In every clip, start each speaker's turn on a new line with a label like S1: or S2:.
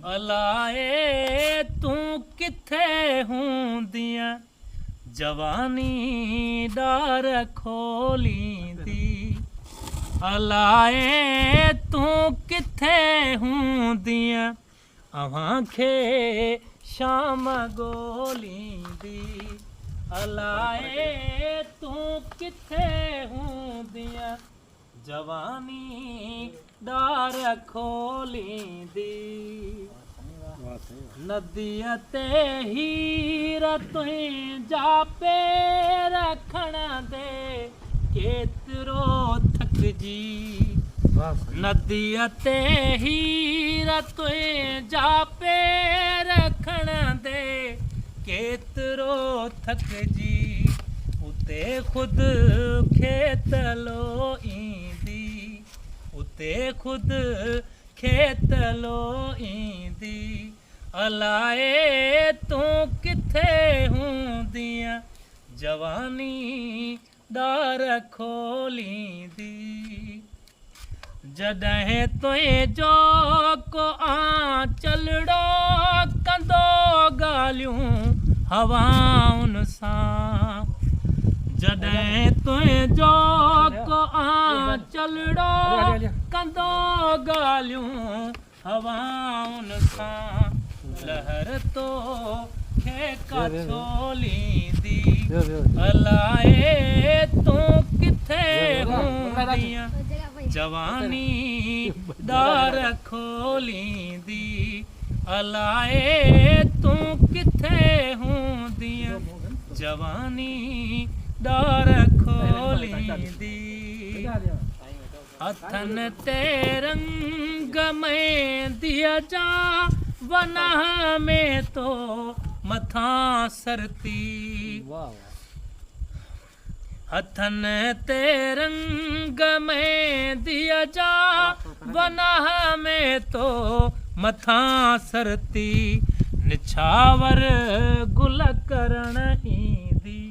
S1: अलाए तू किथे हुंदियां जवानी डार खोलींदी। अलाए तू किथे हुंदियां अवां खे शाम गोलींदी। अलाए तू किथे हुंदियां जवानी डार खोलींदी। नदिया ते हीर तुंहिंजा पेर रखण दे केतिरो थकजी। नदिया ते हीर तुंहिंजा पेर रखण दे केतिरो थकजी। उते खुद खेत लोईंदी। उते खुद खेत लोईंदी। अलाए तू किथे हुंदियां जवानी डार खोलींदी। जॾहिं तुंहिंजो को आंचलड़ो कंदो ॻाल्हियूं हवाउनि सां। जॾहिं तुंहिंजो को आंचलड़ो कंदो ॻाल्हियूं हवाउनि सां। लहर तो खे कछोलींदी। अलाए तू किथे हुंदियां जवानी डार खोलींदी। अलाए तू किथे हुंदियां जवानी डार खोलींदी। हथन ते रंग मेहंदीअ जा वनह में तो मथां सरती। हथन ते रंग मेहंदीअ जा वनह में तो मथां सरती। निछावर गुल करण ईंदी।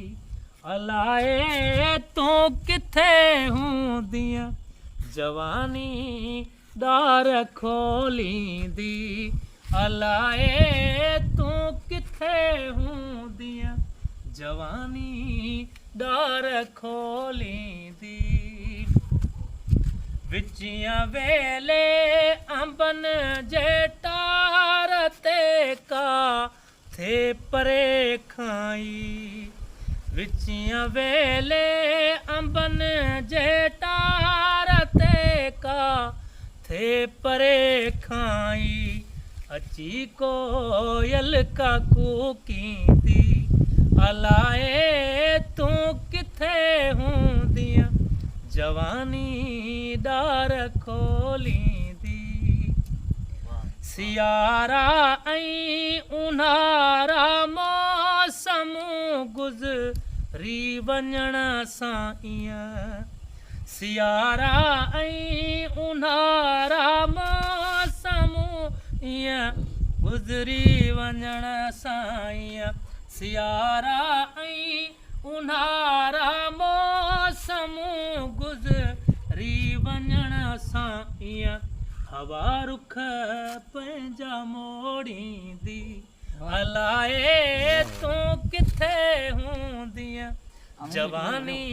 S1: अलाए तू किथे हुंदियां जवानी डार खोलींदी। अलाए तू किथे हुंदियां जवानी डार खोलींदी। विचियां वेले अंबन जे टार ते का थे परे खाई। विचियां वेले अंबन जे टार ते का थे परे खाई। अची कोयल का कूकींदी। अलाए तू किथे हुंदियां जवानी डार खोलींदी। सियारा ऐं ऊन्हारा मौसम गुज़री वञण सां ईअं। सियारा ऐं ऊन्हारा मौसम ईअं गुज़री वञण सां ईअं। सियारा ऐं ऊन्हारा मौसम गुज़री वञण सां ईअं। हवा रुख पंहिंजा मोड़ींदी। अलाए तू किथे हुंदियां जवानी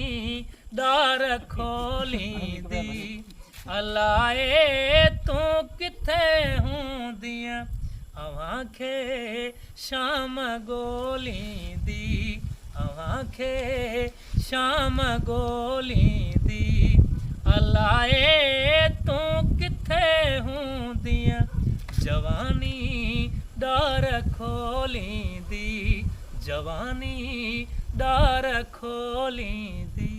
S1: डार खोलींदी। अलाए तू किथे हुंदियां अवां खे शाम गोलींदी। अवां खे शाम गोलींदी। अलाए तू किथे हुंदियां जवानी डार खोलींदी। जवानी डार खोलींदी।